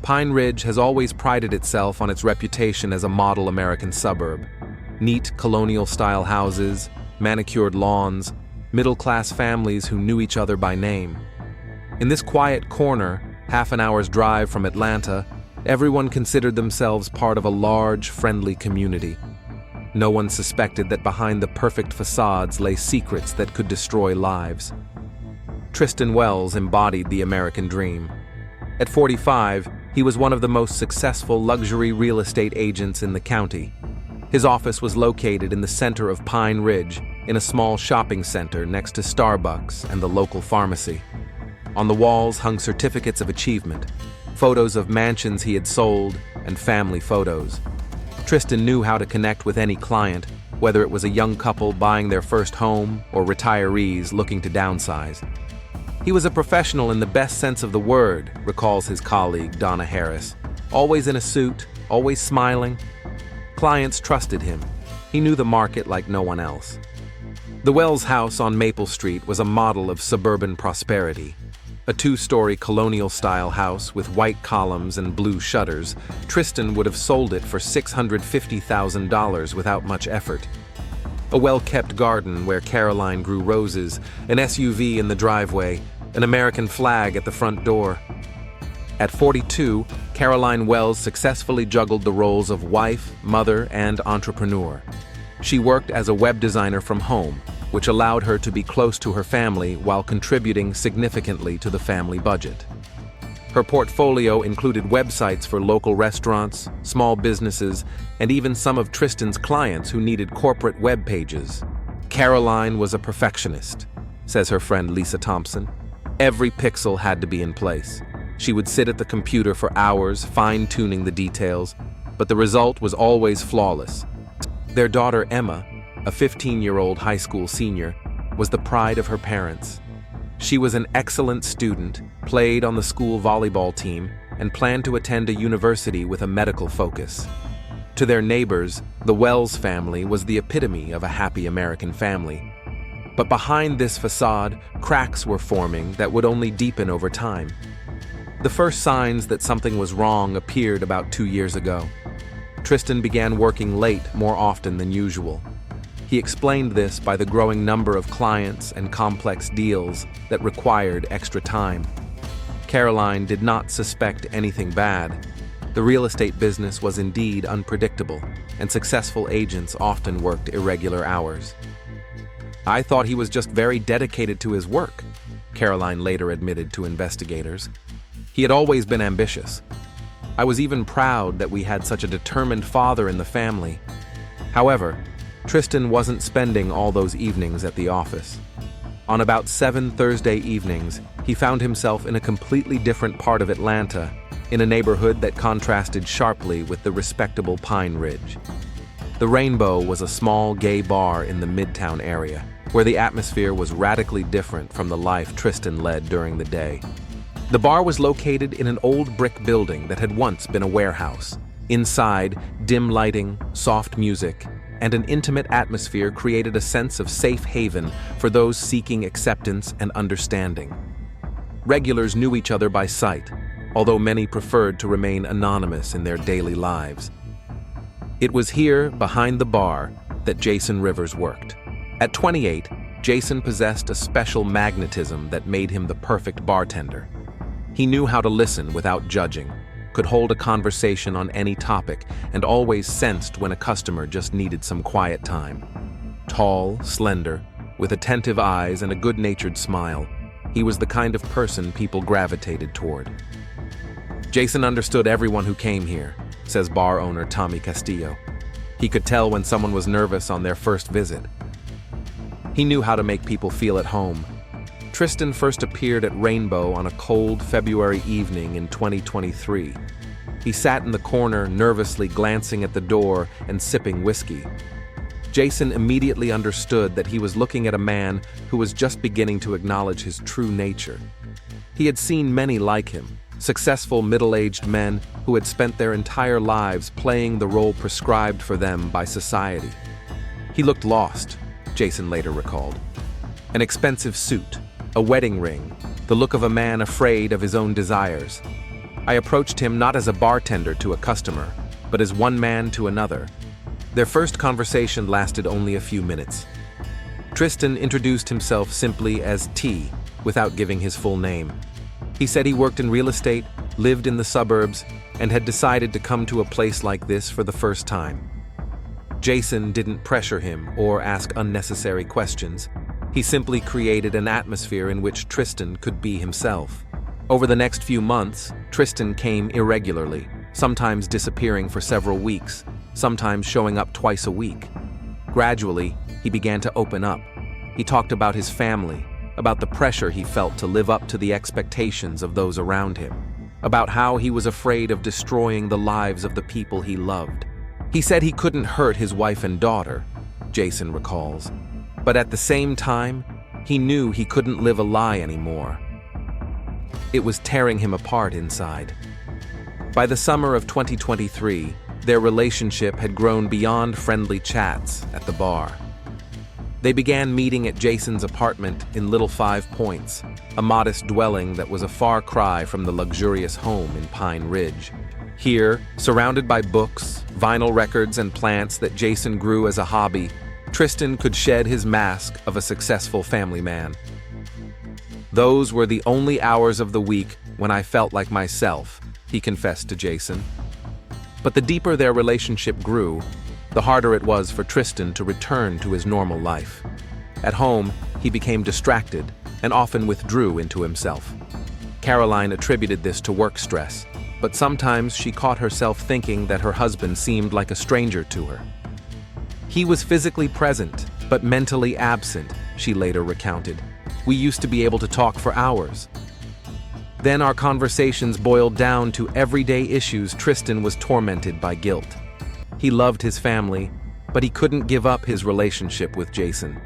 Pine Ridge has always prided itself on its reputation as a model American suburb. Neat colonial-style houses, manicured lawns, middle-class families who knew each other by name. In this quiet corner, half an hour's drive from Atlanta, everyone considered themselves part of a large, friendly community. No one suspected that behind the perfect facades lay secrets that could destroy lives. Tristan Wells embodied the American dream. At 45, he was one of the most successful luxury real estate agents in the county. His office was located in the center of Pine Ridge, in a small shopping center next to Starbucks and the local pharmacy. On the walls hung certificates of achievement, photos of mansions he had sold, and family photos. Tristan knew how to connect with any client, whether it was a young couple buying their first home or retirees looking to downsize. He was a professional in the best sense of the word, recalls his colleague Donna Harris. Always in a suit, always smiling. Clients trusted him. He knew the market like no one else. The Wells house on Maple Street was a model of suburban prosperity. A two-story colonial-style house with white columns and blue shutters, Tristan would have sold it for $650,000 without much effort. A well-kept garden where Caroline grew roses, an SUV in the driveway, an American flag at the front door. At 42, Caroline Wells successfully juggled the roles of wife, mother, and entrepreneur. She worked as a web designer from home, which allowed her to be close to her family while contributing significantly to the family budget. Her portfolio included websites for local restaurants, small businesses, and even some of Tristan's clients who needed corporate web pages. Caroline was a perfectionist, says her friend Lisa Thompson. Every pixel had to be in place. She would sit at the computer for hours, fine-tuning the details, but the result was always flawless. Their daughter Emma, a 15-year-old high school senior, was the pride of her parents. She was an excellent student, played on the school volleyball team, and planned to attend a university with a medical focus. To their neighbors, the Wells family was the epitome of a happy American family. But behind this facade, cracks were forming that would only deepen over time. The first signs that something was wrong appeared about 2 years ago. Tristan began working late more often than usual. He explained this by the growing number of clients and complex deals that required extra time. Caroline did not suspect anything bad. The real estate business was indeed unpredictable, and successful agents often worked irregular hours. "I thought he was just very dedicated to his work," Caroline later admitted to investigators. "He had always been ambitious. I was even proud that we had such a determined father in the family." However, Tristan wasn't spending all those evenings at the office. On about 7 Thursday evenings, he found himself in a completely different part of Atlanta, in a neighborhood that contrasted sharply with the respectable Pine Ridge. The Rainbow was a small gay bar in the Midtown area, where the atmosphere was radically different from the life Tristan led during the day. The bar was located in an old brick building that had once been a warehouse. Inside, dim lighting, soft music, and an intimate atmosphere created a sense of safe haven for those seeking acceptance and understanding. Regulars knew each other by sight, although many preferred to remain anonymous in their daily lives. It was here, behind the bar, that Jason Rivers worked. At 28, Jason possessed a special magnetism that made him the perfect bartender. He knew how to listen without judging, could hold a conversation on any topic, and always sensed when a customer just needed some quiet time. Tall, slender, with attentive eyes and a good-natured smile, he was the kind of person people gravitated toward. Jason understood everyone who came here, says bar owner Tommy Castillo. He could tell when someone was nervous on their first visit. He knew how to make people feel at home. Tristan first appeared at Rainbow on a cold February evening in 2023. He sat in the corner, nervously glancing at the door and sipping whiskey. Jason immediately understood that he was looking at a man who was just beginning to acknowledge his true nature. He had seen many like him, successful middle-aged men who had spent their entire lives playing the role prescribed for them by society. He looked lost, Jason later recalled. An expensive suit, a wedding ring, the look of a man afraid of his own desires. I approached him not as a bartender to a customer, but as one man to another. Their first conversation lasted only a few minutes. Tristan introduced himself simply as T, without giving his full name. He said he worked in real estate, lived in the suburbs, and had decided to come to a place like this for the first time. Jason didn't pressure him or ask unnecessary questions. He simply created an atmosphere in which Tristan could be himself. Over the next few months, Tristan came irregularly, sometimes disappearing for several weeks, sometimes showing up twice a week. Gradually, he began to open up. He talked about his family, about the pressure he felt to live up to the expectations of those around him, about how he was afraid of destroying the lives of the people he loved. He said he couldn't hurt his wife and daughter, Jason recalls, but at the same time, he knew he couldn't live a lie anymore. It was tearing him apart inside. By the summer of 2023, their relationship had grown beyond friendly chats at the bar. They began meeting at Jason's apartment in Little 5 Points, a modest dwelling that was a far cry from the luxurious home in Pine Ridge. Here, surrounded by books, vinyl records, and plants that Jason grew as a hobby, Tristan could shed his mask of a successful family man. "Those were the only hours of the week when I felt like myself," he confessed to Jason. But the deeper their relationship grew, the harder it was for Tristan to return to his normal life. At home, he became distracted and often withdrew into himself. Caroline attributed this to work stress, but sometimes she caught herself thinking that her husband seemed like a stranger to her. "He was physically present, but mentally absent," she later recounted. "We used to be able to talk for hours. Then our conversations boiled down to everyday issues. Tristan was tormented by guilt. He loved his family, but he couldn't give up his relationship with Jason.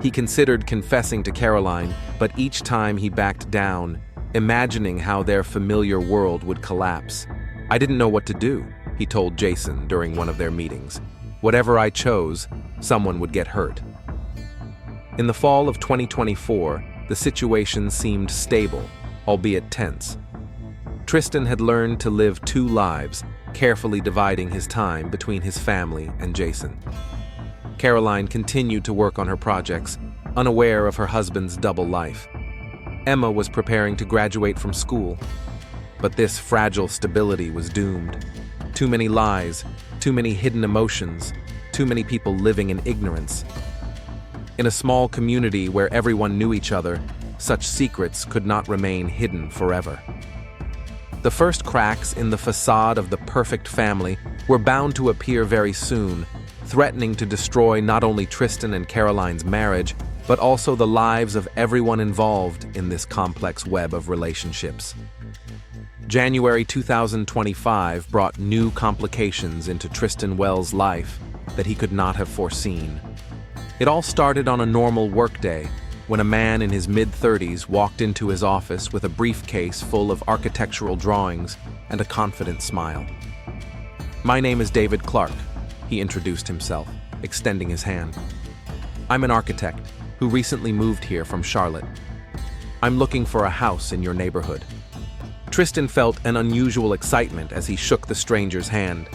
He considered confessing to Caroline, but each time he backed down, imagining how their familiar world would collapse. "I didn't know what to do," he told Jason during one of their meetings. "Whatever I chose, someone would get hurt." In the fall of 2024, the situation seemed stable, albeit tense. Tristan had learned to live two lives, carefully dividing his time between his family and Jason. Caroline continued to work on her projects, unaware of her husband's double life. Emma was preparing to graduate from school, but this fragile stability was doomed. Too many lies, too many hidden emotions, too many people living in ignorance. In a small community where everyone knew each other, such secrets could not remain hidden forever. The first cracks in the facade of the perfect family were bound to appear very soon, threatening to destroy not only Tristan and Caroline's marriage, but also the lives of everyone involved in this complex web of relationships. January 2025 brought new complications into Tristan Wells' life that he could not have foreseen. It all started on a normal workday, when a man in his mid-30s walked into his office with a briefcase full of architectural drawings and a confident smile. "My name is David Clark," he introduced himself, extending his hand. "I'm an architect who recently moved here from Charlotte. I'm looking for a house in your neighborhood." Tristan felt an unusual excitement as he shook the stranger's hand.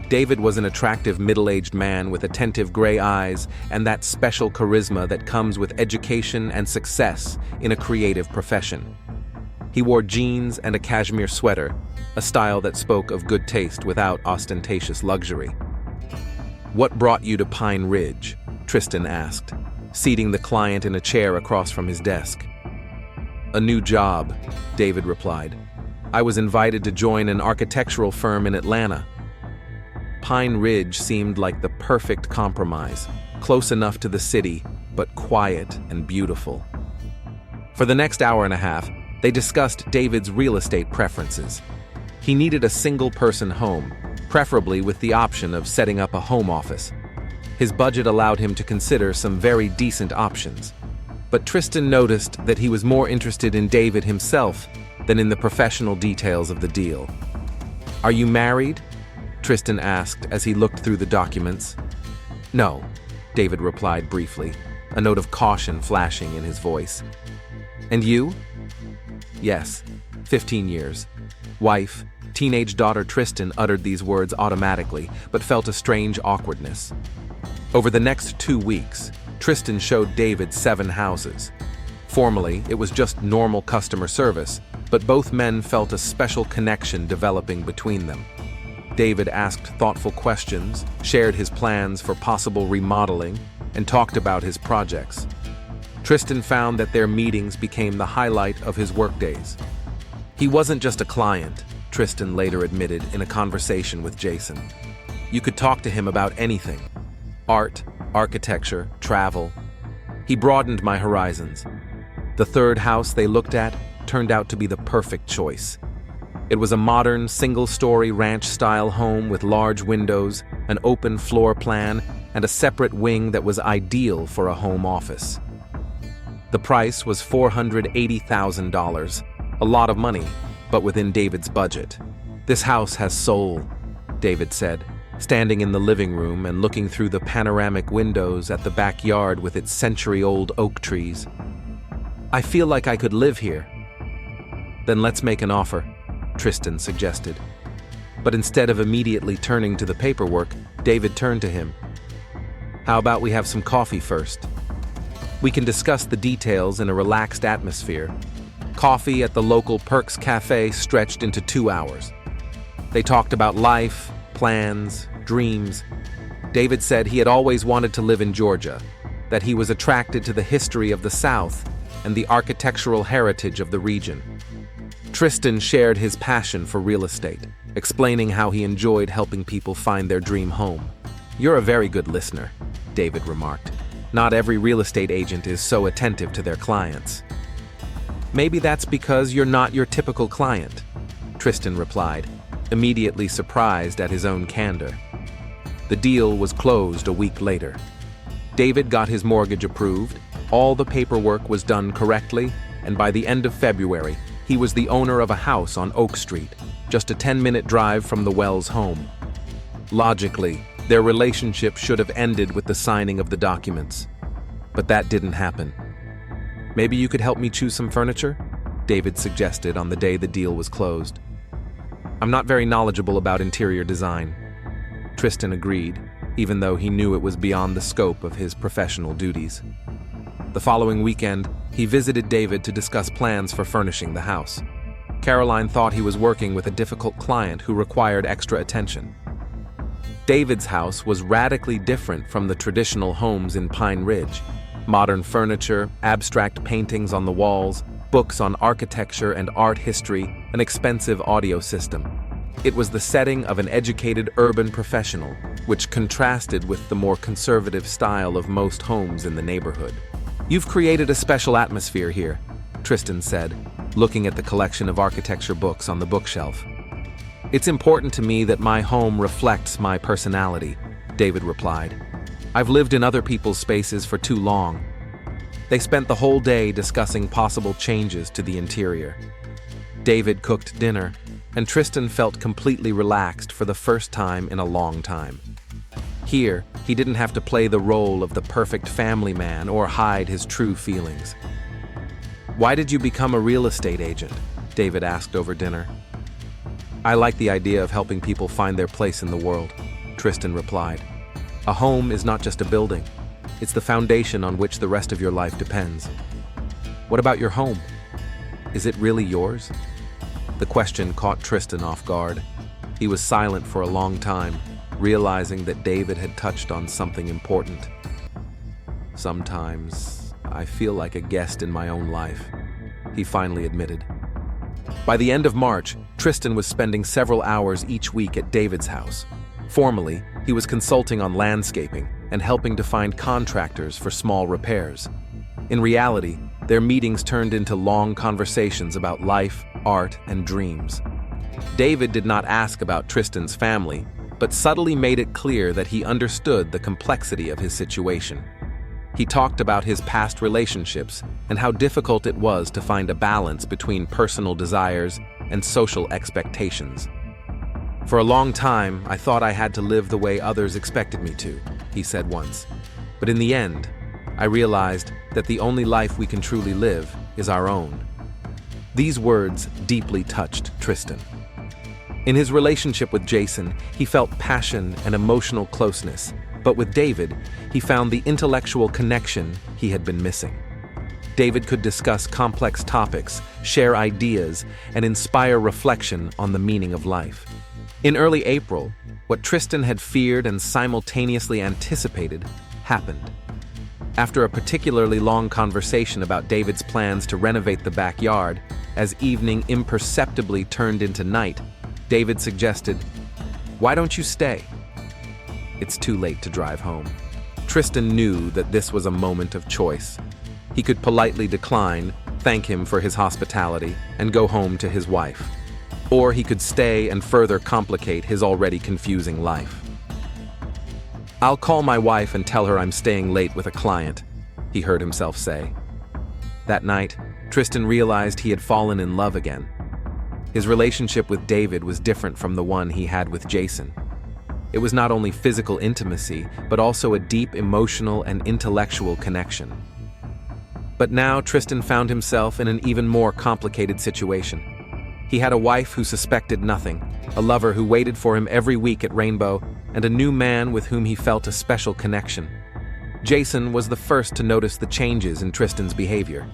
David was an attractive middle-aged man with attentive gray eyes and that special charisma that comes with education and success in a creative profession. He wore jeans and a cashmere sweater, a style that spoke of good taste without ostentatious luxury. "What brought you to Pine Ridge?" Tristan asked, seating the client in a chair across from his desk. "A new job," David replied. "I was invited to join an architectural firm in Atlanta." Pine Ridge seemed like the perfect compromise, close enough to the city, but quiet and beautiful. For the next hour and a half, they discussed David's real estate preferences. He needed a single-person home, preferably with the option of setting up a home office. His budget allowed him to consider some very decent options. But Tristan noticed that he was more interested in David himself than in the professional details of the deal. "Are you married?" Tristan asked as he looked through the documents. "No," David replied briefly, a note of caution flashing in his voice. "And you?" "Yes, 15 years. Wife, teenage daughter Tristan uttered these words automatically, but felt a strange awkwardness. Over the next 2 weeks, Tristan showed David 7 houses. Formally, it was just normal customer service, but both men felt a special connection developing between them. David asked thoughtful questions, shared his plans for possible remodeling, and talked about his projects. Tristan found that their meetings became the highlight of his workdays. He wasn't just a client, Tristan later admitted in a conversation with Jason. You could talk to him about anything: art, architecture, travel. He broadened my horizons. The third house they looked at turned out to be the perfect choice. It was a modern, single-story ranch-style home with large windows, an open floor plan, and a separate wing that was ideal for a home office. The price was $480,000, a lot of money, but within David's budget. "This house has soul," David said, standing in the living room and looking through the panoramic windows at the backyard with its century-old oak trees. "I feel like I could live here." "Then let's make an offer," Tristan suggested. But instead of immediately turning to the paperwork, David turned to him. "How about we have some coffee first? We can discuss the details in a relaxed atmosphere." Coffee at the local Perks Cafe stretched into 2 hours. They talked about life, plans, dreams. David said he had always wanted to live in Georgia, that he was attracted to the history of the South and the architectural heritage of the region. Tristan shared his passion for real estate, explaining how he enjoyed helping people find their dream home. "You're a very good listener," David remarked. "Not every real estate agent is so attentive to their clients." "Maybe that's because you're not your typical client," Tristan replied, immediately surprised at his own candor. The deal was closed a week later. David got his mortgage approved, all the paperwork was done correctly, and by the end of February, he was the owner of a house on Oak Street, just a 10-minute drive from the Wells home. Logically, their relationship should have ended with the signing of the documents. But that didn't happen. "Maybe you could help me choose some furniture?" David suggested on the day the deal was closed. "I'm not very knowledgeable about interior design." Tristan agreed, even though he knew it was beyond the scope of his professional duties. The following weekend, he visited David to discuss plans for furnishing the house. Caroline thought he was working with a difficult client who required extra attention. David's house was radically different from the traditional homes in Pine Ridge. Modern furniture, abstract paintings on the walls, books on architecture and art history, an expensive audio system. It was the setting of an educated urban professional, which contrasted with the more conservative style of most homes in the neighborhood. "You've created a special atmosphere here," Tristan said, looking at the collection of architecture books on the bookshelf. "It's important to me that my home reflects my personality," David replied. "I've lived in other people's spaces for too long." They spent the whole day discussing possible changes to the interior. David cooked dinner, and Tristan felt completely relaxed for the first time in a long time. Here, he didn't have to play the role of the perfect family man or hide his true feelings. "Why did you become a real estate agent?" David asked over dinner. "I like the idea of helping people find their place in the world," Tristan replied. "A home is not just a building. It's the foundation on which the rest of your life depends." "What about your home? Is it really yours?" The question caught Tristan off guard. He was silent for a long time, realizing that David had touched on something important. "Sometimes I feel like a guest in my own life," he finally admitted. By the end of March, Tristan was spending several hours each week at David's house. Formally, he was consulting on landscaping and helping to find contractors for small repairs. In reality, their meetings turned into long conversations about life, art, and dreams. David did not ask about Tristan's family, but subtly made it clear that he understood the complexity of his situation. He talked about his past relationships and how difficult it was to find a balance between personal desires and social expectations. "For a long time, I thought I had to live the way others expected me to," he said once. "But in the end, I realized that the only life we can truly live is our own." These words deeply touched Tristan. In his relationship with Jason, he felt passion and emotional closeness, but with David, he found the intellectual connection he had been missing. David could discuss complex topics, share ideas, and inspire reflection on the meaning of life. In early April, what Tristan had feared and simultaneously anticipated happened. After a particularly long conversation about David's plans to renovate the backyard, as evening imperceptibly turned into night, David suggested, "Why don't you stay?" It's too late to drive home. Tristan knew that this was a moment of choice. He could politely decline, thank him for his hospitality, and go home to his wife. Or he could stay and further complicate his already confusing life. "I'll call my wife and tell her I'm staying late with a client," he heard himself say. That night, Tristan realized he had fallen in love again. His relationship with David was different from the one he had with Jason. It was not only physical intimacy, but also a deep emotional and intellectual connection. But now Tristan found himself in an even more complicated situation. He had a wife who suspected nothing, a lover who waited for him every week at Rainbow, and a new man with whom he felt a special connection. Jason was the first to notice the changes in Tristan's behavior.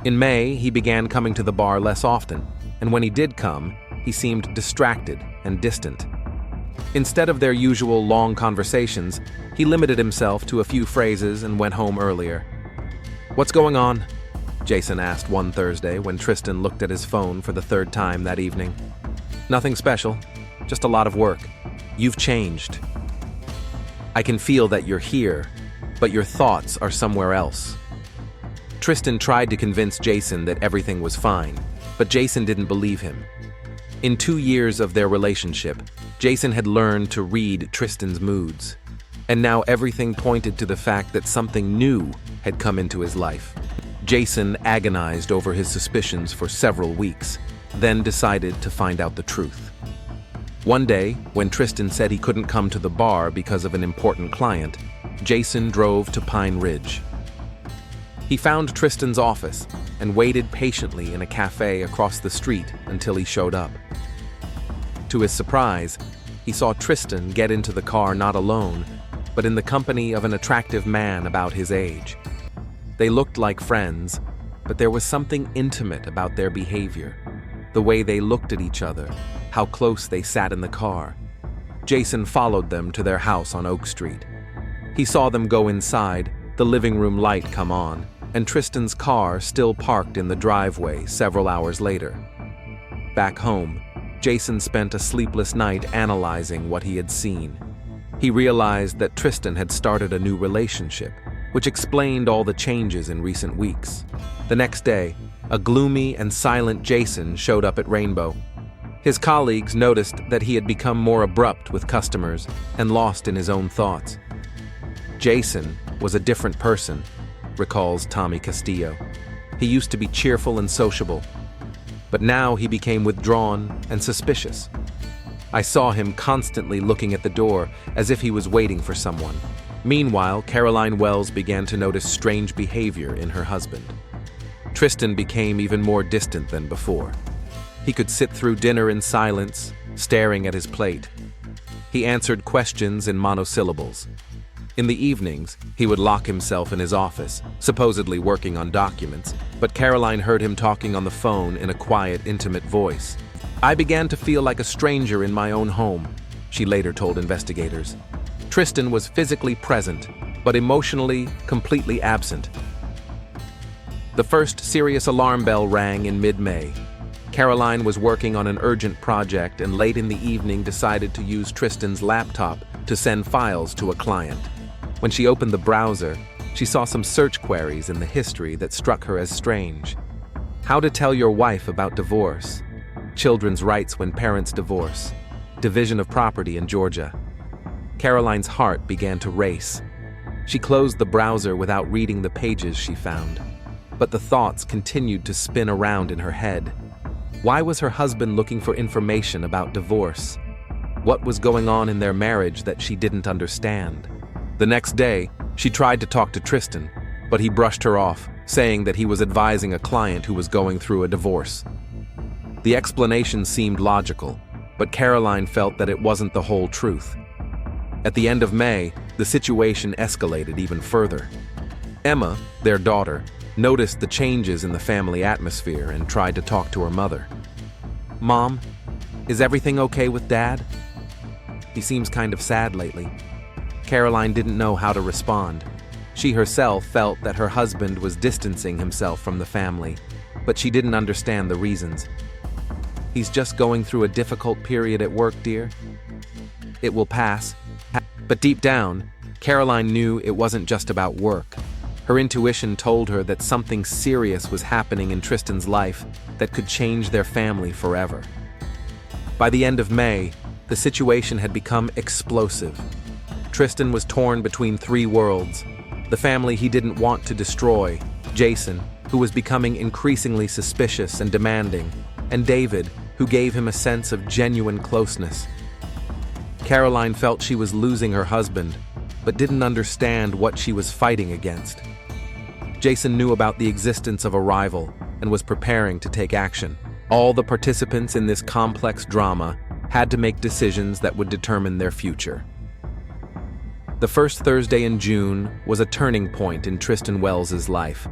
In May, he began coming to the bar less often, and when he did come, he seemed distracted and distant. Instead of their usual long conversations, he limited himself to a few phrases and went home earlier. "What's going on?" Jason asked one Thursday when Tristan looked at his phone for the third time that evening. "Nothing special, just a lot of work. You've changed. I can feel that you're here, but your thoughts are somewhere else." Tristan tried to convince Jason that everything was fine, but Jason didn't believe him. In 2 years of their relationship, Jason had learned to read Tristan's moods, and now everything pointed to the fact that something new had come into his life. Jason agonized over his suspicions for several weeks, then decided to find out the truth. One day, when Tristan said he couldn't come to the bar because of an important client, Jason drove to Pine Ridge. He found Tristan's office and waited patiently in a cafe across the street until he showed up. To his surprise, he saw Tristan get into the car not alone, but in the company of an attractive man about his age. They looked like friends, but there was something intimate about their behavior. The way they looked at each other, how close they sat in the car. Jason followed them to their house on Oak Street. He saw them go inside, the living room light come on, and Tristan's car still parked in the driveway several hours later. Back home, Jason spent a sleepless night analyzing what he had seen. He realized that Tristan had started a new relationship, which explained all the changes in recent weeks. The next day, a gloomy and silent Jason showed up at Rainbow. His colleagues noticed that he had become more abrupt with customers and lost in his own thoughts. Jason was a different person, recalls Tommy Castillo. He used to be cheerful and sociable, but now he became withdrawn and suspicious. I saw him constantly looking at the door as if he was waiting for someone. Meanwhile, Caroline Wells began to notice strange behavior in her husband. Tristan became even more distant than before. He could sit through dinner in silence, staring at his plate. He answered questions in monosyllables. In the evenings, he would lock himself in his office, supposedly working on documents, but Caroline heard him talking on the phone in a quiet, intimate voice. "I began to feel like a stranger in my own home," she later told investigators. Tristan was physically present, but emotionally completely absent. The first serious alarm bell rang in mid-May. Caroline was working on an urgent project and late in the evening decided to use Tristan's laptop to send files to a client. When she opened the browser, she saw some search queries in the history that struck her as strange. How to tell your wife about divorce. Children's rights when parents divorce. Division of property in Georgia. Caroline's heart began to race. She closed the browser without reading the pages she found. But the thoughts continued to spin around in her head. Why was her husband looking for information about divorce? What was going on in their marriage that she didn't understand? The next day, she tried to talk to Tristan, but he brushed her off, saying that he was advising a client who was going through a divorce. The explanation seemed logical. but Caroline felt that it wasn't the whole truth. At the end of May, the situation escalated even further. Emma, their daughter, noticed the changes in the family atmosphere and tried to talk to her mother. "Mom, is everything okay with Dad? He seems kind of sad lately." Caroline didn't know how to respond. She herself felt that her husband was distancing himself from the family, but she didn't understand the reasons. "He's just going through a difficult period at work, dear. It will pass." But deep down, Caroline knew it wasn't just about work. Her intuition told her that something serious was happening in Tristan's life that could change their family forever. By the end of May, the situation had become explosive. Tristan was torn between three worlds: the family he didn't want to destroy, Jason, who was becoming increasingly suspicious and demanding, and David, who gave him a sense of genuine closeness. Caroline felt she was losing her husband, but didn't understand what she was fighting against. Jason knew about the existence of a rival and was preparing to take action. All the participants in this complex drama had to make decisions that would determine their future. The first Thursday in June was a turning point in Tristan Wells's life.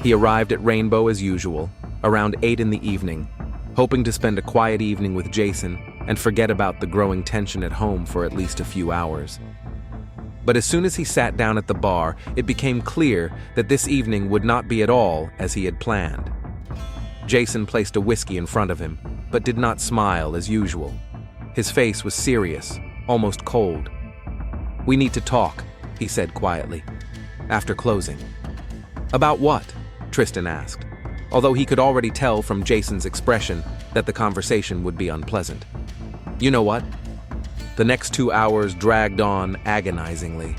He arrived at Rainbow as usual, around 8 in the evening, hoping to spend a quiet evening with Jason and forget about the growing tension at home for at least a few hours. But as soon as he sat down at the bar, it became clear that this evening would not be at all as he had planned. Jason placed a whiskey in front of him, but did not smile as usual. His face was serious, almost cold. "We need to talk," he said quietly, after closing. "About what?" Tristan asked, although he could already tell from Jason's expression that the conversation would be unpleasant. You know what? The next 2 hours dragged on agonizingly.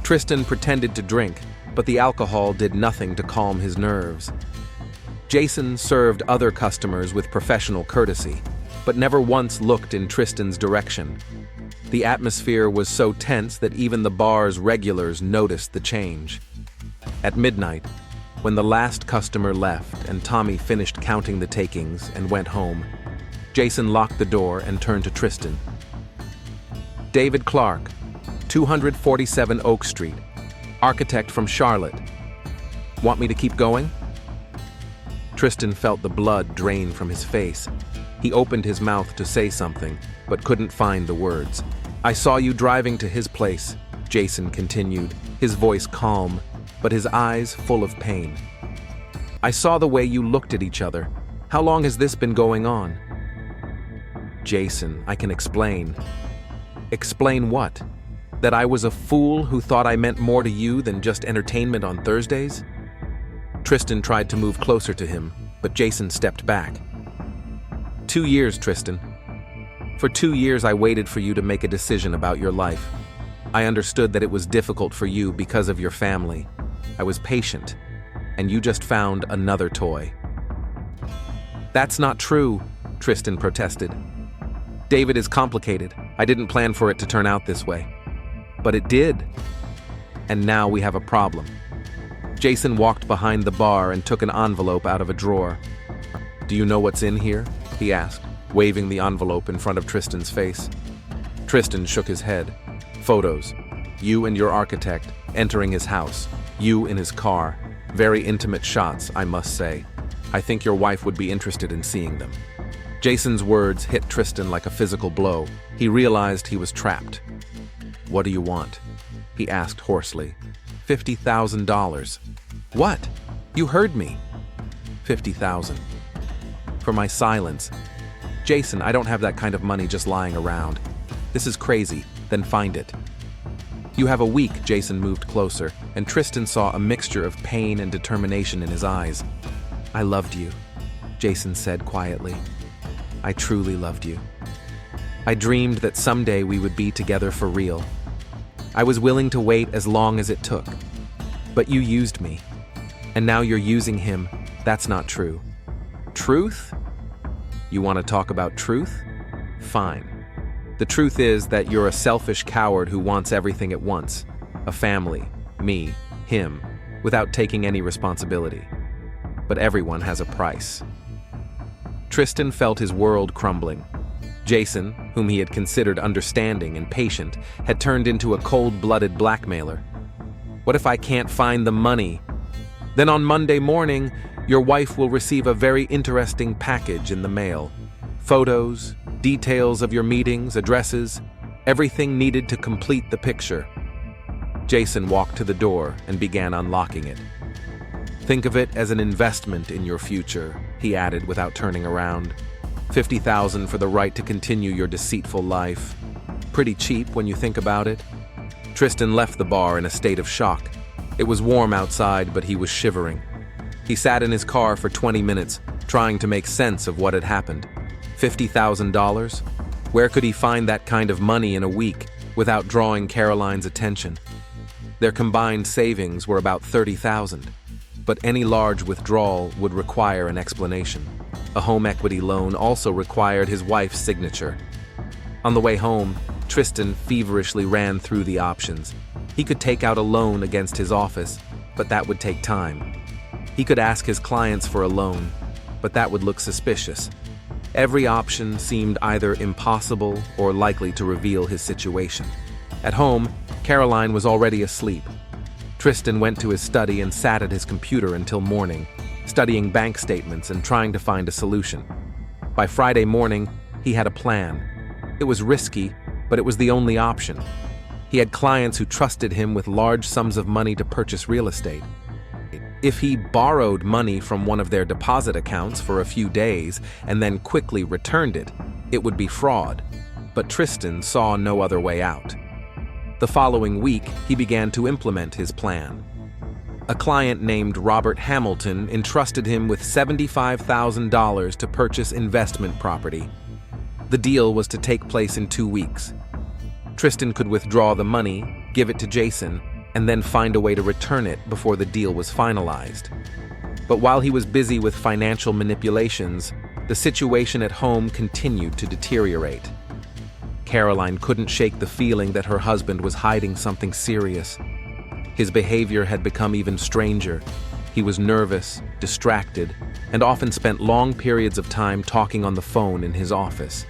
Tristan pretended to drink, but the alcohol did nothing to calm his nerves. Jason served other customers with professional courtesy, but never once looked in Tristan's direction. The atmosphere was so tense that even the bar's regulars noticed the change. At midnight, when the last customer left and Tommy finished counting the takings and went home, Jason locked the door and turned to Tristan. "David Clark, 247 Oak Street, architect from Charlotte. Want me to keep going?" Tristan felt the blood drain from his face. He opened his mouth to say something, but couldn't find the words. "I saw you driving to his place," Jason continued, his voice calm, but his eyes full of pain. "I saw the way you looked at each other. How long has this been going on?" "Jason, I can explain." "Explain what? That I was a fool who thought I meant more to you than just entertainment on Thursdays?" Tristan tried to move closer to him, but Jason stepped back. 2 years, Tristan. For 2 years I waited for you to make a decision about your life. I understood that it was difficult for you because of your family. I was patient, and you just found another toy." "That's not true," Tristan protested. "David is complicated. I didn't plan for it to turn out this way." "But it did. And now we have a problem." Jason walked behind the bar and took an envelope out of a drawer. "Do you know what's in here?" he asked, waving the envelope in front of Tristan's face. Tristan shook his head. "Photos. You and your architect entering his house. You in his car. Very intimate shots, I must say. I think your wife would be interested in seeing them." Jason's words hit Tristan like a physical blow. He realized he was trapped. "What do you want?" he asked hoarsely. $50,000. "What? You heard me." $50,000. For my silence. "Jason, I don't have that kind of money just lying around. This is crazy. Then find it." "You have a week." Jason moved closer, and Tristan saw a mixture of pain and determination in his eyes. "I loved you," Jason said quietly. "I truly loved you. I dreamed that someday we would be together for real. I was willing to wait as long as it took. But you used me. And now you're using him. That's not true." "Truth? You want to talk about truth? Fine. The truth is that you're a selfish coward who wants everything at once. A family, me, him, without taking any responsibility. But everyone has a price." Tristan felt his world crumbling. Jason, whom he had considered understanding and patient, had turned into a cold-blooded blackmailer. What if I can't find the money? Then on Monday morning, your wife will receive a very interesting package in the mail. Photos, details of your meetings, addresses, everything needed to complete the picture. Jason walked to the door and began unlocking it. Think of it as an investment in your future, he added without turning around. $50,000 for the right to continue your deceitful life. Pretty cheap when you think about it. Tristan left the bar in a state of shock. It was warm outside, but he was shivering. He sat in his car for 20 minutes, trying to make sense of what had happened. $50,000? Where could he find that kind of money in a week without drawing Caroline's attention? Their combined savings were about $30,000, but any large withdrawal would require an explanation. A home equity loan also required his wife's signature. On the way home, Tristan feverishly ran through the options. He could take out a loan against his office, but that would take time. He could ask his clients for a loan, but that would look suspicious. Every option seemed either impossible or likely to reveal his situation. At home, Caroline was already asleep. Tristan went to his study and sat at his computer until morning, studying bank statements and trying to find a solution. By Friday morning, he had a plan. It was risky, but it was the only option. He had clients who trusted him with large sums of money to purchase real estate. If he borrowed money from one of their deposit accounts for a few days and then quickly returned it, it would be fraud. But Tristan saw no other way out. The following week, he began to implement his plan. A client named Robert Hamilton entrusted him with $75,000 to purchase investment property. The deal was to take place in 2 weeks. Tristan could withdraw the money, give it to Jason, and then find a way to return it before the deal was finalized. But while he was busy with financial manipulations, the situation at home continued to deteriorate. Caroline couldn't shake the feeling that her husband was hiding something serious. His behavior had become even stranger. He was nervous, distracted, and often spent long periods of time talking on the phone in his office.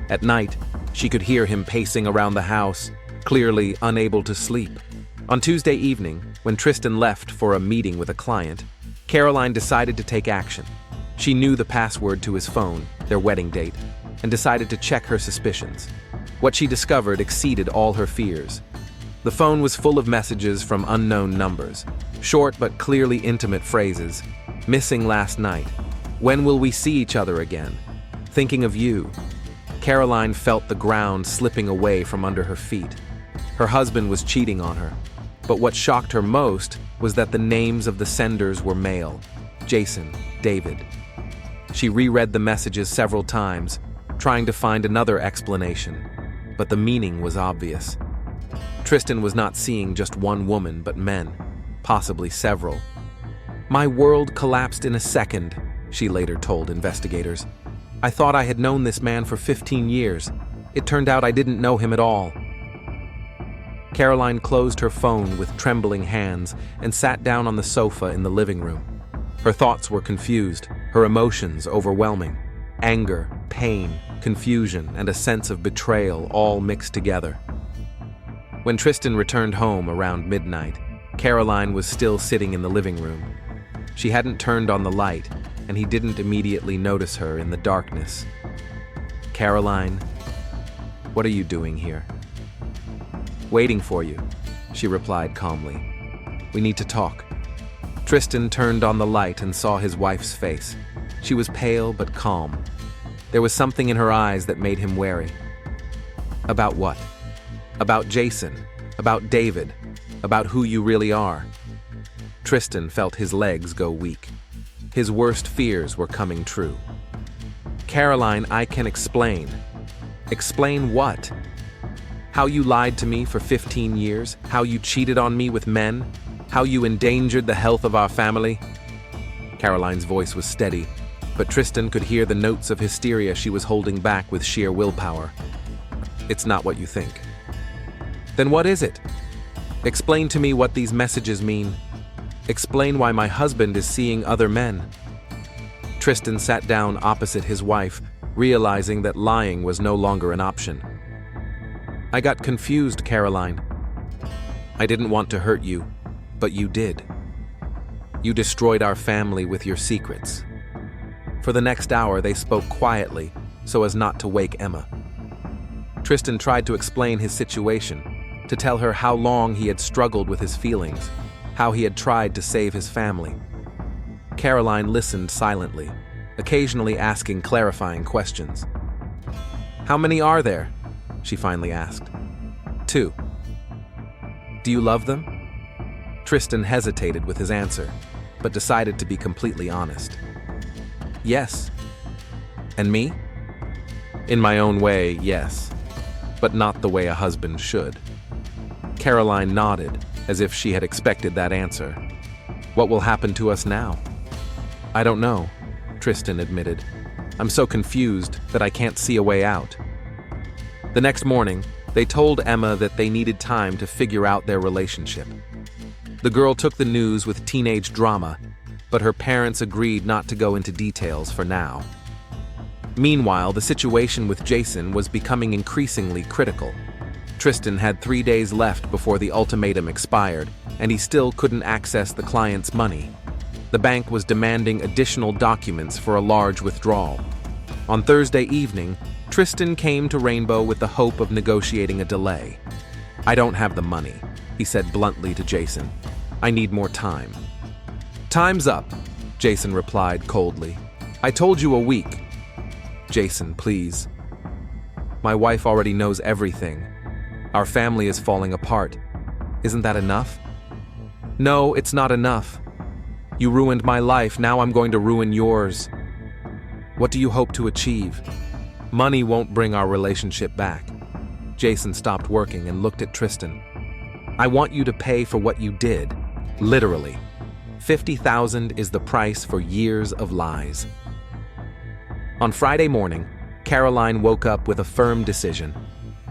At night, she could hear him pacing around the house, clearly unable to sleep. On Tuesday evening, when Tristan left for a meeting with a client, Caroline decided to take action. She knew the password to his phone, their wedding date, and decided to check her suspicions. What she discovered exceeded all her fears. The phone was full of messages from unknown numbers, short but clearly intimate phrases. Missing last night. When will we see each other again? Thinking of you. Caroline felt the ground slipping away from under her feet. Her husband was cheating on her. But what shocked her most was that the names of the senders were male: Jason, David. She reread the messages several times, trying to find another explanation, but the meaning was obvious. Tristan was not seeing just one woman, but men, possibly several. "My world collapsed in a second," she later told investigators. "I thought I had known this man for 15 years. It turned out I didn't know him at all." Caroline closed her phone with trembling hands and sat down on the sofa in the living room. Her thoughts were confused, her emotions overwhelming. Anger, pain, confusion, and a sense of betrayal all mixed together. When Tristan returned home around midnight, Caroline was still sitting in the living room. She hadn't turned on the light, and he didn't immediately notice her in the darkness. "Caroline, what are you doing here?" "Waiting for you," she replied calmly. "We need to talk." Tristan turned on the light and saw his wife's face. She was pale but calm. There was something in her eyes that made him wary. "About what?" "About Jason, about David, about who you really are." Tristan felt his legs go weak. His worst fears were coming true. "Caroline, I can explain." "Explain what?" "How you lied to me for 15 years, how you cheated on me with men, how you endangered the health of our family." Caroline's voice was steady, but Tristan could hear the notes of hysteria she was holding back with sheer willpower. "It's not what you think." "Then what is it? Explain to me what these messages mean. Explain why my husband is seeing other men." Tristan sat down opposite his wife, realizing that lying was no longer an option. "I got confused, Caroline. I didn't want to hurt you, but you did. You destroyed our family with your secrets." For the next hour, they spoke quietly so as not to wake Emma. Tristan tried to explain his situation, to tell her how long he had struggled with his feelings, how he had tried to save his family. Caroline listened silently, occasionally asking clarifying questions. "How many are there?" she finally asked. "2. Do you love them?" Tristan hesitated with his answer, but decided to be completely honest. "Yes." "And me?" "In my own way, yes, but not the way a husband should." Caroline nodded, as if she had expected that answer. "What will happen to us now?" "I don't know," Tristan admitted. "I'm so confused that I can't see a way out." The next morning, they told Emma that they needed time to figure out their relationship. The girl took the news with teenage drama, but her parents agreed not to go into details for now. Meanwhile, the situation with Jason was becoming increasingly critical. Tristan had 3 days left before the ultimatum expired, and he still couldn't access the client's money. The bank was demanding additional documents for a large withdrawal. On Thursday evening, Tristan came to Rainbow with the hope of negotiating a delay. "I don't have the money," he said bluntly to Jason. "I need more time." "Time's up," Jason replied coldly. "I told you a week." "Jason, please. My wife already knows everything. Our family is falling apart. Isn't that enough?" "No, it's not enough. You ruined my life, now I'm going to ruin yours." "What do you hope to achieve?" "Money won't bring our relationship back." Jason stopped working and looked at Tristan. "I want you to pay for what you did. Literally. 50,000 is the price for years of lies." On Friday morning, Caroline woke up with a firm decision.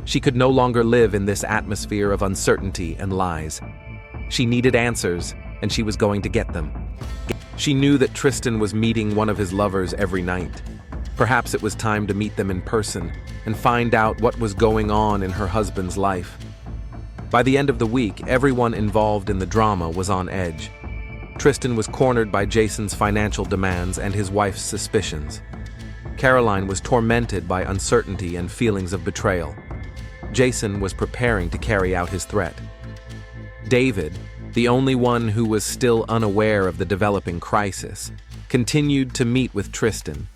She could no longer live in this atmosphere of uncertainty and lies. She needed answers, and she was going to get them. She knew that Tristan was meeting one of his lovers every night. Perhaps it was time to meet them in person and find out what was going on in her husband's life. By the end of the week, everyone involved in the drama was on edge. Tristan was cornered by Jason's financial demands and his wife's suspicions. Caroline was tormented by uncertainty and feelings of betrayal. Jason was preparing to carry out his threat. David, the only one who was still unaware of the developing crisis, continued to meet with Tristan,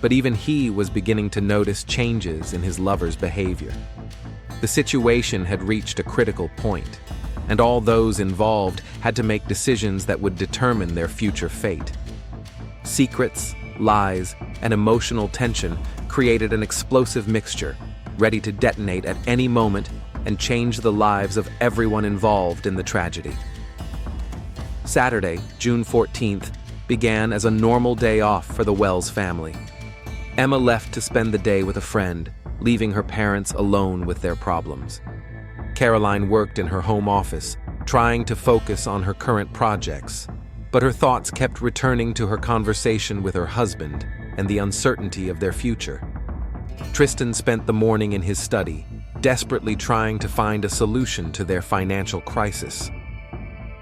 but even he was beginning to notice changes in his lover's behavior. The situation had reached a critical point, and all those involved had to make decisions that would determine their future fate. Secrets, lies, and emotional tension created an explosive mixture, ready to detonate at any moment and change the lives of everyone involved in the tragedy. Saturday, June 14th, began as a normal day off for the Wells family. Emma left to spend the day with a friend, leaving her parents alone with their problems. Caroline worked in her home office, trying to focus on her current projects, but her thoughts kept returning to her conversation with her husband and the uncertainty of their future. Tristan spent the morning in his study, desperately trying to find a solution to their financial crisis.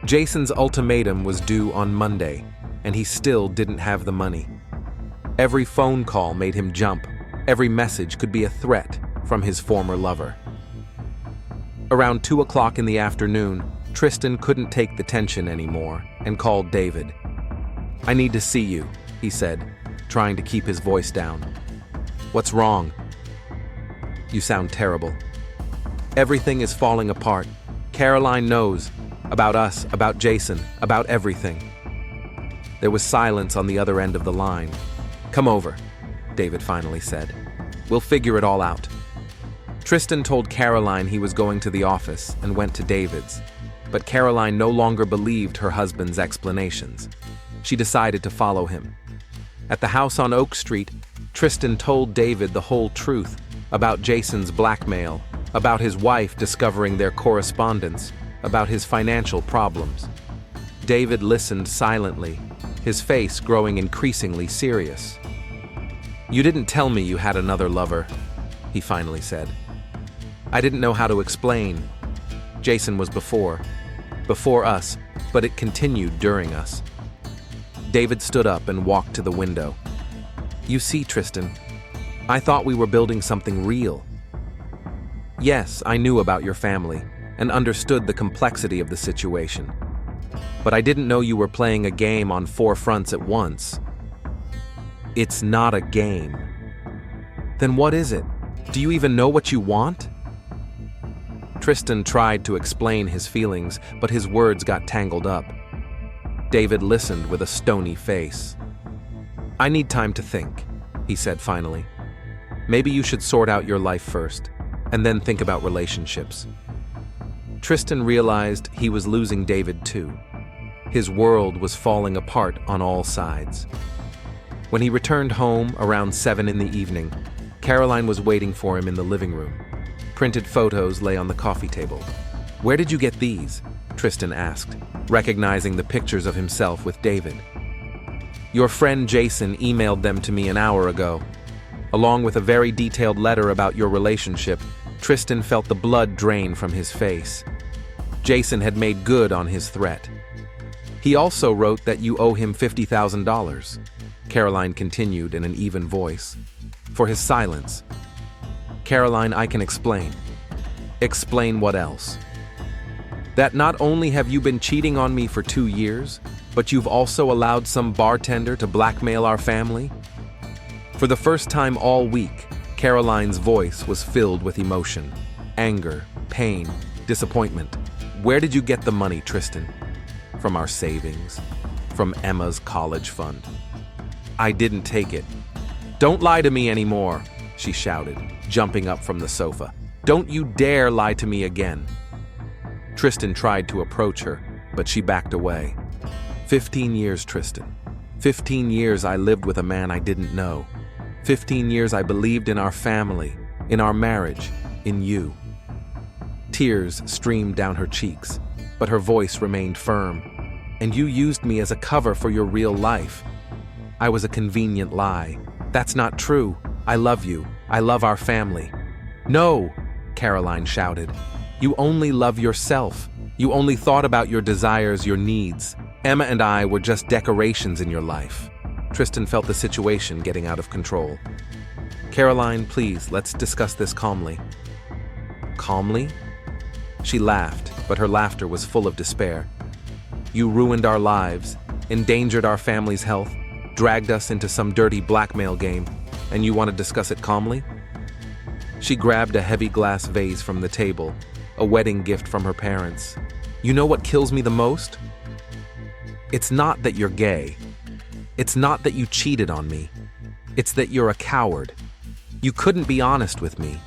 Jason's ultimatum was due on Monday, and he still didn't have the money. Every phone call made him jump. Every message could be a threat from his former lover. Around 2 o'clock in the afternoon, Tristan couldn't take the tension anymore and called David. "I need to see you," he said, trying to keep his voice down. "What's wrong?" "You sound terrible. Everything is falling apart. Caroline knows. About us, about Jason, about everything." There was silence on the other end of the line. "Come over," David finally said. "We'll figure it all out." Tristan told Caroline he was going to the office and went to David's, but Caroline no longer believed her husband's explanations. She decided to follow him. At the house on Oak Street, Tristan told David the whole truth about Jason's blackmail, about his wife discovering their correspondence, about his financial problems. David listened silently, his face growing increasingly serious. You didn't tell me you had another lover, he finally said. I didn't know how to explain. Jason was before us, but it continued during us. David stood up and walked to the window. You see, Tristan, I thought we were building something real. Yes, I knew about your family and understood the complexity of the situation. But I didn't know you were playing a game on 4 fronts at once. It's not a game. Then what is it? Do you even know what you want? Tristan tried to explain his feelings, but his words got tangled up. David listened with a stony face. I need time to think, he said finally. Maybe you should sort out your life first, and then think about relationships. Tristan realized he was losing David too. His world was falling apart on all sides. When he returned home around 7 in the evening, Caroline was waiting for him in the living room. Printed photos lay on the coffee table. Where did you get these? Tristan asked, recognizing the pictures of himself with David. Your friend Jason emailed them to me an hour ago. Along with a very detailed letter about your relationship, Tristan felt the blood drain from his face. Jason had made good on his threat. He also wrote that you owe him $50,000, Caroline continued in an even voice, for his silence. Caroline, I can explain. Explain what else? That not only have you been cheating on me for 2 years, but you've also allowed some bartender to blackmail our family? For the first time all week, Caroline's voice was filled with emotion, anger, pain, disappointment. Where did you get the money, Tristan? From our savings, from Emma's college fund. I didn't take it. Don't lie to me anymore, she shouted, jumping up from the sofa. Don't you dare lie to me again. Tristan tried to approach her, but she backed away. 15 years, Tristan. 15 years I lived with a man I didn't know. 15 years I believed in our family, in our marriage, in you. Tears streamed down her cheeks, but her voice remained firm. And you used me as a cover for your real life. I was a convenient lie. That's not true. I love you. I love our family. No, Caroline shouted. You only love yourself. You only thought about your desires, your needs. Emma and I were just decorations in your life. Tristan felt the situation getting out of control. Caroline, please, let's discuss this calmly. Calmly? She laughed, but her laughter was full of despair. You ruined our lives, endangered our family's health, dragged us into some dirty blackmail game, and you want to discuss it calmly? She grabbed a heavy glass vase from the table, a wedding gift from her parents. You know what kills me the most? It's not that you're gay. It's not that you cheated on me. It's that you're a coward. You couldn't be honest with me.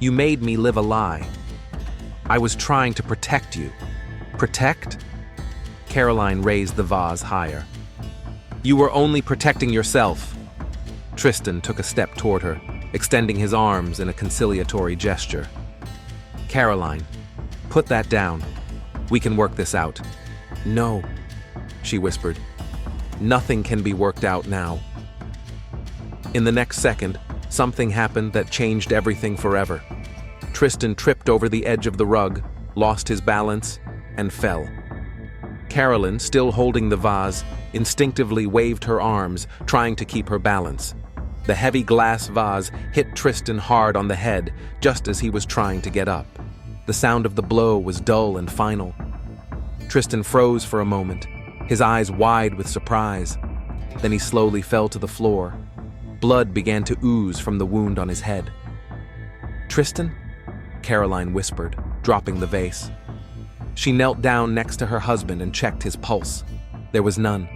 You made me live a lie. I was trying to protect you. Protect? Caroline raised the vase higher. You were only protecting yourself. Tristan took a step toward her, extending his arms in a conciliatory gesture. Caroline, put that down. We can work this out. No, she whispered. Nothing can be worked out now. In the next second, something happened that changed everything forever. Tristan tripped over the edge of the rug, lost his balance, and fell. Caroline, still holding the vase, instinctively waved her arms, trying to keep her balance. The heavy glass vase hit Tristan hard on the head just as he was trying to get up. The sound of the blow was dull and final. Tristan froze for a moment, his eyes wide with surprise. Then he slowly fell to the floor. Blood began to ooze from the wound on his head. Tristan? Caroline whispered, dropping the vase. She knelt down next to her husband and checked his pulse. There was none.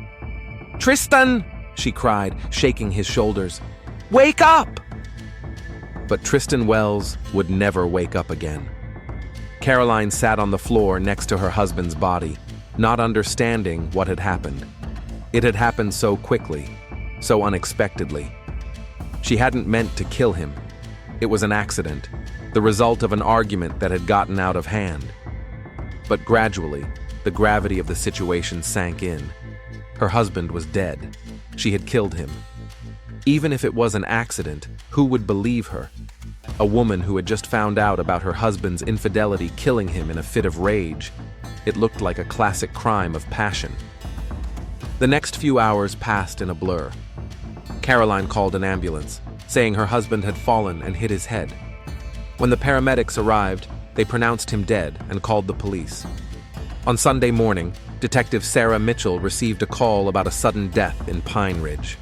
Tristan! She cried, shaking his shoulders. Wake up! But Tristan Wells would never wake up again. Caroline sat on the floor next to her husband's body, not understanding what had happened. It had happened so quickly, so unexpectedly. She hadn't meant to kill him. It was an accident, the result of an argument that had gotten out of hand. But gradually, the gravity of the situation sank in. Her husband was dead. She had killed him. Even if it was an accident, who would believe her? A woman who had just found out about her husband's infidelity killing him in a fit of rage. It looked like a classic crime of passion. The next few hours passed in a blur. Caroline called an ambulance, saying her husband had fallen and hit his head. When the paramedics arrived, they pronounced him dead and called the police. On Sunday morning, Detective Sarah Mitchell received a call about a sudden death in Pine Ridge.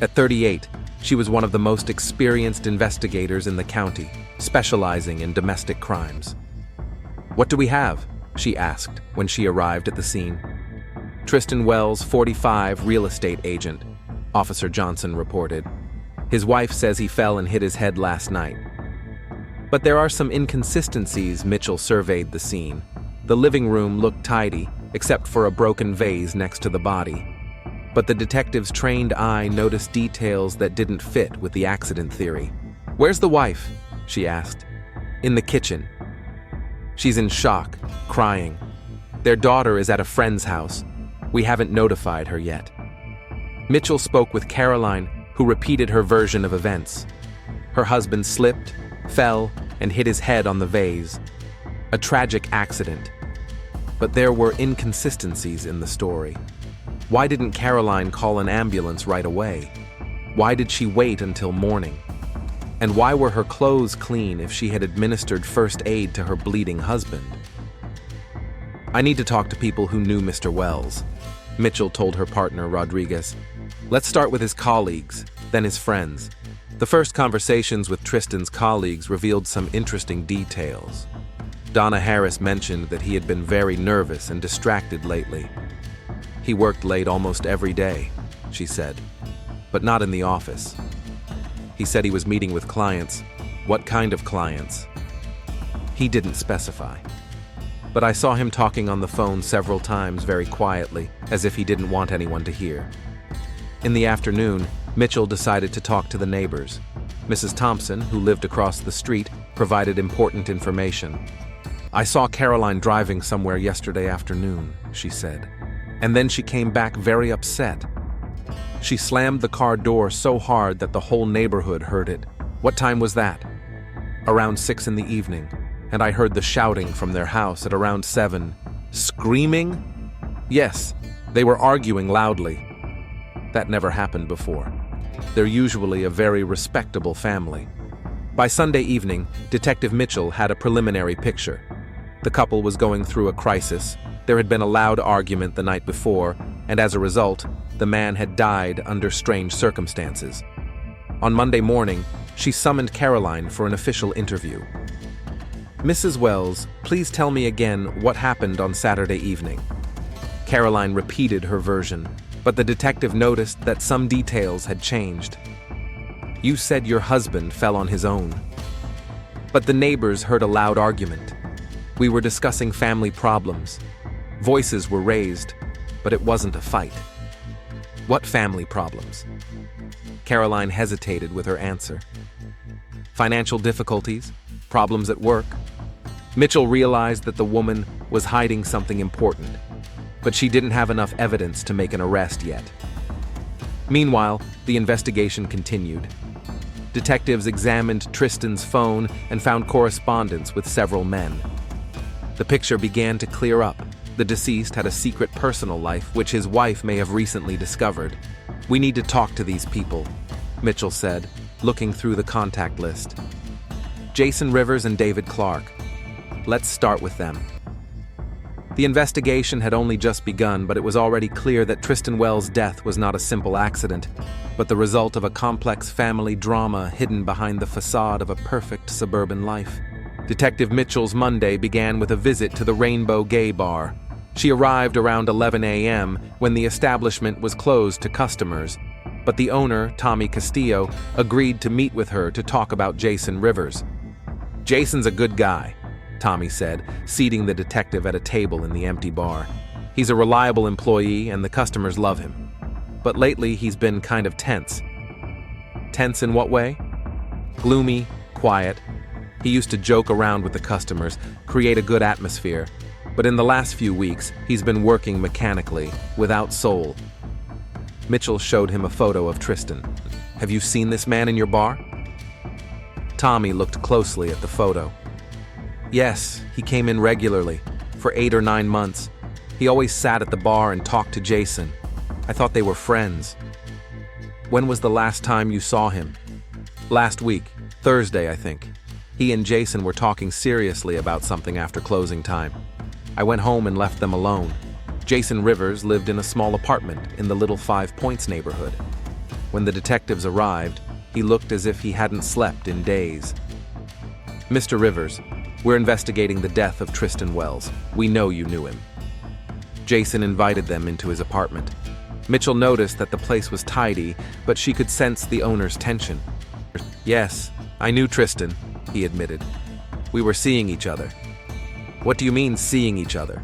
At 38, she was one of the most experienced investigators in the county, specializing in domestic crimes. "What do we have?" she asked when she arrived at the scene. "Tristan Wells, 45, real estate agent," Officer Johnson reported. "His wife says he fell and hit his head last night." But there are some inconsistencies. Mitchell surveyed the scene. The living room looked tidy, except for a broken vase next to the body. But the detective's trained eye noticed details that didn't fit with the accident theory. "Where's the wife?" she asked. "In the kitchen. She's in shock, crying. Their daughter is at a friend's house. We haven't notified her yet." Mitchell spoke with Caroline, who repeated her version of events. Her husband slipped, fell, and hit his head on the vase. A tragic accident. But there were inconsistencies in the story. Why didn't Caroline call an ambulance right away? Why did she wait until morning? And why were her clothes clean if she had administered first aid to her bleeding husband? "I need to talk to people who knew Mr. Wells," Mitchell told her partner Rodriguez. "Let's start with his colleagues, then his friends." The first conversations with Tristan's colleagues revealed some interesting details. Donna Harris mentioned that he had been very nervous and distracted lately. "He worked late almost every day," she said, "but not in the office. He said he was meeting with clients. What kind of clients? He didn't specify. But I saw him talking on the phone several times very quietly, as if he didn't want anyone to hear." In the afternoon, Mitchell decided to talk to the neighbors. Mrs. Thompson, who lived across the street, provided important information. "I saw Caroline driving somewhere yesterday afternoon," she said. "And then she came back very upset. She slammed the car door so hard that the whole neighborhood heard it." "What time was that?" "Around 6 in the evening, and I heard the shouting from their house at around 7. "Screaming?" "Yes, they were arguing loudly." That never happened before. They're usually a very respectable family. By Sunday evening, Detective Mitchell had a preliminary picture. The couple was going through a crisis. There had been a loud argument the night before, and as a result, the man had died under strange circumstances. On Monday morning, she summoned Caroline for an official interview. "Mrs. Wells, please tell me again what happened on Saturday evening." Caroline repeated her version, but the detective noticed that some details had changed. "You said your husband fell on his own." "But the neighbors heard a loud argument. We were discussing family problems. Voices were raised, but it wasn't a fight." "What family problems?" Caroline hesitated with her answer. "Financial difficulties, problems at work." Mitchell realized that the woman was hiding something important, but she didn't have enough evidence to make an arrest yet. Meanwhile, the investigation continued. Detectives examined Tristan's phone and found correspondence with several men. The picture began to clear up. The deceased had a secret personal life which his wife may have recently discovered. "We need to talk to these people," Mitchell said, looking through the contact list. "Jason Rivers and David Clark. Let's start with them." The investigation had only just begun, but it was already clear that Tristan Wells' death was not a simple accident, but the result of a complex family drama hidden behind the facade of a perfect suburban life. Detective Mitchell's Monday began with a visit to the Rainbow Gay Bar. She arrived around 11 a.m. when the establishment was closed to customers, but the owner, Tommy Castillo, agreed to meet with her to talk about Jason Rivers. "Jason's a good guy," Tommy said, seating the detective at a table in the empty bar. "He's a reliable employee and the customers love him. But lately he's been kind of tense." "Tense in what way?" "Gloomy, quiet. He used to joke around with the customers, create a good atmosphere. But in the last few weeks, he's been working mechanically, without soul." Mitchell showed him a photo of Tristan. Have you seen this man in your bar? Tommy looked closely at the photo. Yes, he came in regularly, for 8 or 9 months. He always sat at the bar and talked to Jason. I thought they were friends. When was the last time you saw him? Last week, Thursday, I think. He and Jason were talking seriously about something after closing time. I went home and left them alone. Jason Rivers lived in a small apartment in the Little 5 Points neighborhood. When the detectives arrived, he looked as if he hadn't slept in days. Mr. Rivers, we're investigating the death of Tristan Wells. We know you knew him. Jason invited them into his apartment. Mitchell noticed that the place was tidy, but she could sense the owner's tension. Yes, I knew Tristan, he admitted. We were seeing each other. What do you mean, seeing each other?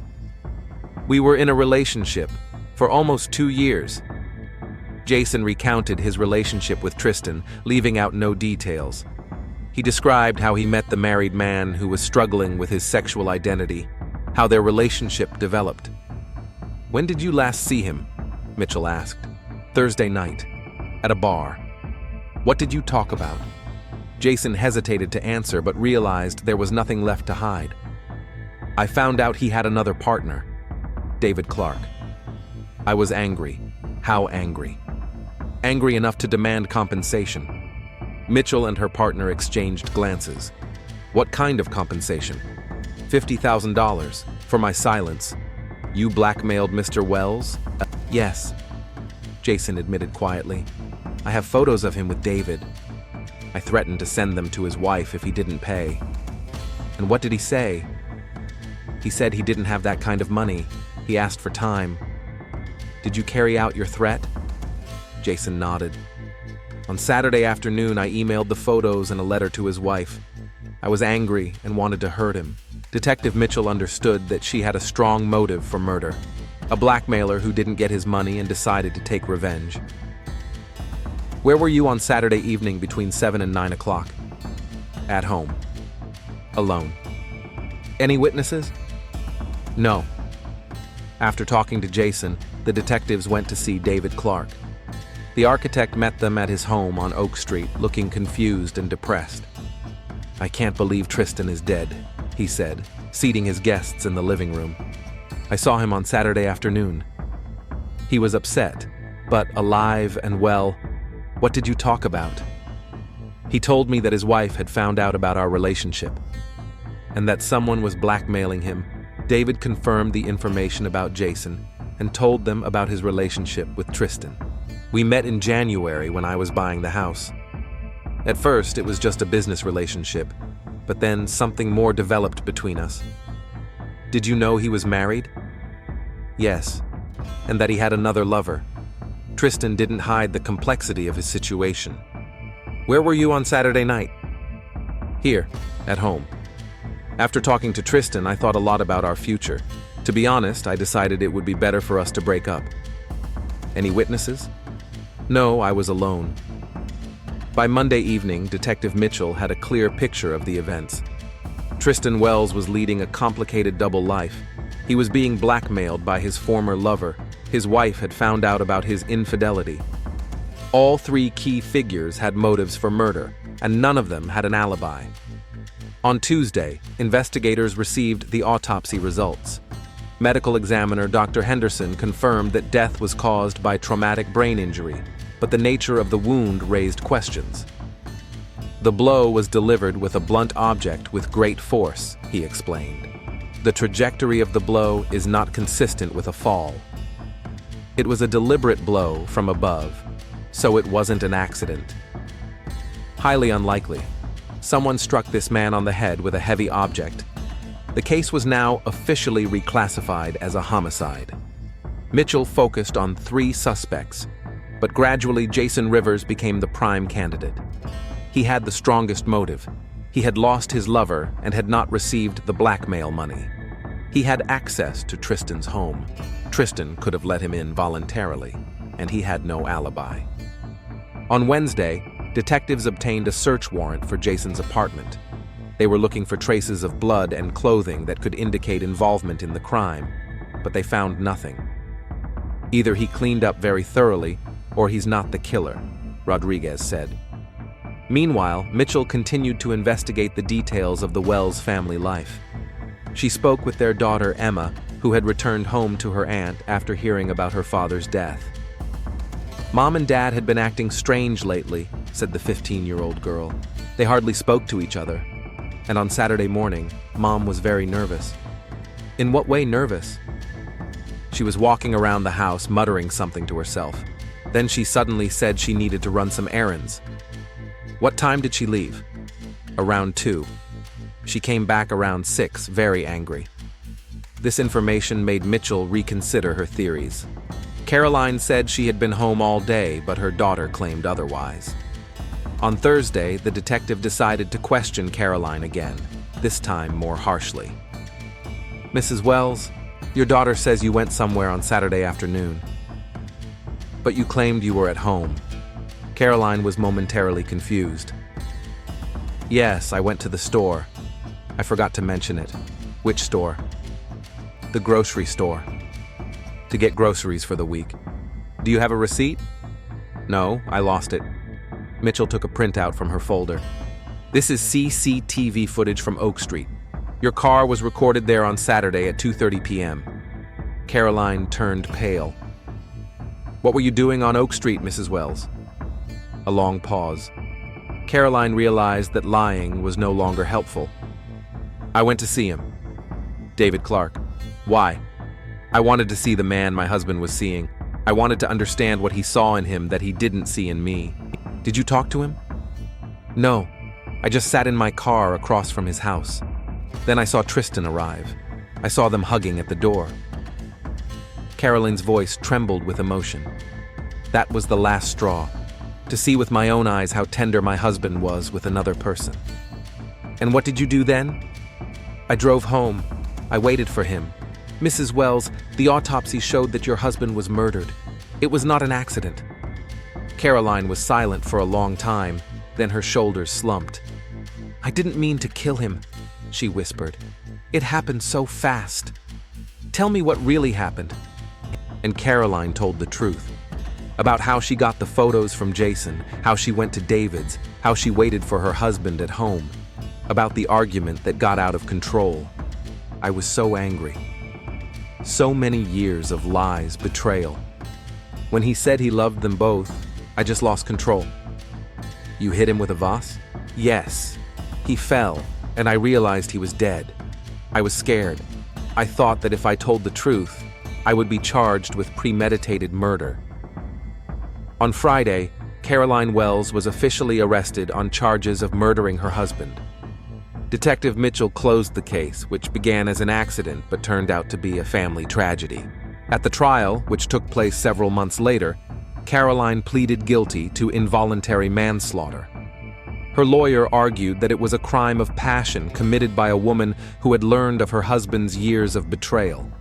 We were in a relationship for almost 2 years. Jason recounted his relationship with Tristan, leaving out no details. He described how he met the married man who was struggling with his sexual identity, how their relationship developed. When did you last see him? Mitchell asked. Thursday night, at a bar. What did you talk about? Jason hesitated to answer but realized there was nothing left to hide. I found out he had another partner, David Clark. I was angry. How angry? Angry enough to demand compensation. Mitchell and her partner exchanged glances. What kind of compensation? $50,000 for my silence. You blackmailed Mr. Wells? Yes, Jason admitted quietly. I have photos of him with David. I threatened to send them to his wife if he didn't pay. And what did he say? He said he didn't have that kind of money. He asked for time. Did you carry out your threat? Jason nodded. On Saturday afternoon, I emailed the photos and a letter to his wife. I was angry and wanted to hurt him. Detective Mitchell understood that she had a strong motive for murder. A blackmailer who didn't get his money and decided to take revenge. Where were you on Saturday evening between 7 and 9 o'clock? At home. Alone. Any witnesses? No. After talking to Jason, the detectives went to see David Clark. The architect met them at his home on Oak Street, looking confused and depressed. I can't believe Tristan is dead, he said, seating his guests in the living room. I saw him on Saturday afternoon. He was upset, but alive and well. What did you talk about? He told me that his wife had found out about our relationship, and that someone was blackmailing him. David confirmed the information about Jason and told them about his relationship with Tristan. We met in January when I was buying the house. At first, it was just a business relationship, but then something more developed between us. Did you know he was married? Yes, and that he had another lover. Tristan didn't hide the complexity of his situation. Where were you on Saturday night? Here, at home. After talking to Tristan, I thought a lot about our future. To be honest, I decided it would be better for us to break up. Any witnesses? No, I was alone. By Monday evening, Detective Mitchell had a clear picture of the events. Tristan Wells was leading a complicated double life. He was being blackmailed by his former lover. His wife had found out about his infidelity. All 3 key figures had motives for murder, and none of them had an alibi. On Tuesday, investigators received the autopsy results. Medical examiner Dr. Henderson confirmed that death was caused by traumatic brain injury, but the nature of the wound raised questions. The blow was delivered with a blunt object with great force, he explained. The trajectory of the blow is not consistent with a fall. It was a deliberate blow from above, so it wasn't an accident. Highly unlikely. Someone struck this man on the head with a heavy object. The case was now officially reclassified as a homicide. Mitchell focused on 3 suspects, but gradually Jason Rivers became the prime candidate. He had the strongest motive. He had lost his lover and had not received the blackmail money. He had access to Tristan's home. Tristan could have let him in voluntarily, and he had no alibi. On Wednesday, detectives obtained a search warrant for Jason's apartment. They were looking for traces of blood and clothing that could indicate involvement in the crime, but they found nothing. Either he cleaned up very thoroughly, or he's not the killer. Rodriguez said. Meanwhile, Mitchell continued to investigate the details of the Wells family life. She spoke with their daughter Emma, who had returned home to her aunt after hearing about her father's death. "Mom and Dad had been acting strange lately," said the 15-year-old girl. "They hardly spoke to each other. And on Saturday morning, Mom was very nervous." "In what way nervous?" "She was walking around the house muttering something to herself. Then she suddenly said she needed to run some errands." "What time did she leave?" "Around 2. She came back around 6, very angry." This information made Mitchell reconsider her theories. Caroline said she had been home all day, but her daughter claimed otherwise. On Thursday, the detective decided to question Caroline again, this time more harshly. "Mrs. Wells, your daughter says you went somewhere on Saturday afternoon. But you claimed you were at home." Caroline was momentarily confused. "Yes, I went to the store. I forgot to mention it." "Which store?" "The grocery store. To get groceries for the week." "Do you have a receipt?" "No, I lost it." Mitchell took a printout from her folder. "This is CCTV footage from Oak Street. Your car was recorded there on Saturday at 2:30 p.m. Caroline turned pale. "What were you doing on Oak Street, Mrs. Wells?" A long pause. Caroline realized that lying was no longer helpful. "I went to see him." "David Clark." "Why?" "I wanted to see the man my husband was seeing. I wanted to understand what he saw in him that he didn't see in me." "Did you talk to him?" "No. I just sat in my car across from his house. Then I saw Tristan arrive. I saw them hugging at the door." Caroline's voice trembled with emotion. "That was the last straw. To see with my own eyes how tender my husband was with another person." "And what did you do then?" "I drove home. I waited for him. Mrs. Wells, the autopsy showed that your husband was murdered. It was not an accident." Caroline was silent for a long time, then her shoulders slumped. "I didn't mean to kill him," she whispered. "It happened so fast. Tell me what really happened." And Caroline told the truth. About how she got the photos from Jason, how she went to David's, how she waited for her husband at home. About the argument that got out of control. "I was so angry. So many years of lies, betrayal. When he said he loved them both, I just lost control." "You hit him with a vase?" "Yes. He fell, and I realized he was dead. I was scared. I thought that if I told the truth, I would be charged with premeditated murder." On Friday, Caroline Wells was officially arrested on charges of murdering her husband. Detective Mitchell closed the case, which began as an accident but turned out to be a family tragedy. At the trial, which took place several months later, Caroline pleaded guilty to involuntary manslaughter. Her lawyer argued that it was a crime of passion committed by a woman who had learned of her husband's years of betrayal.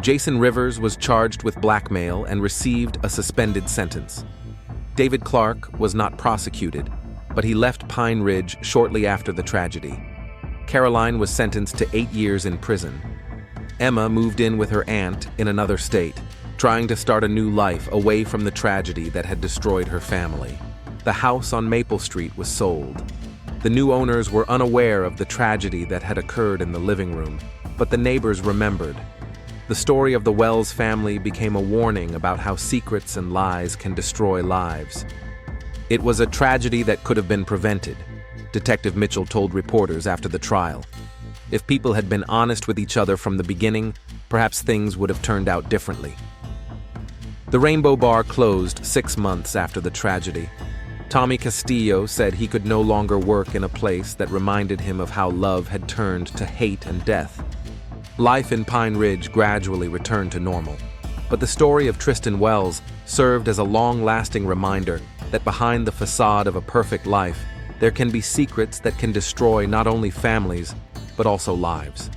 Jason Rivers was charged with blackmail and received a suspended sentence. David Clark was not prosecuted, but he left Pine Ridge shortly after the tragedy. Caroline was sentenced to 8 years in prison. Emma moved in with her aunt in another state, trying to start a new life away from the tragedy that had destroyed her family. The house on Maple Street was sold. The new owners were unaware of the tragedy that had occurred in the living room, but the neighbors remembered. The story of the Wells family became a warning about how secrets and lies can destroy lives. It was a tragedy that could have been prevented, Detective Mitchell told reporters after the trial. If people had been honest with each other from the beginning, perhaps things would have turned out differently. The Rainbow Bar closed 6 months after the tragedy. Tommy Castillo said he could no longer work in a place that reminded him of how love had turned to hate and death. Life in Pine Ridge gradually returned to normal, but the story of Tristan Wells served as a long-lasting reminder that behind the facade of a perfect life, there can be secrets that can destroy not only families, but also lives.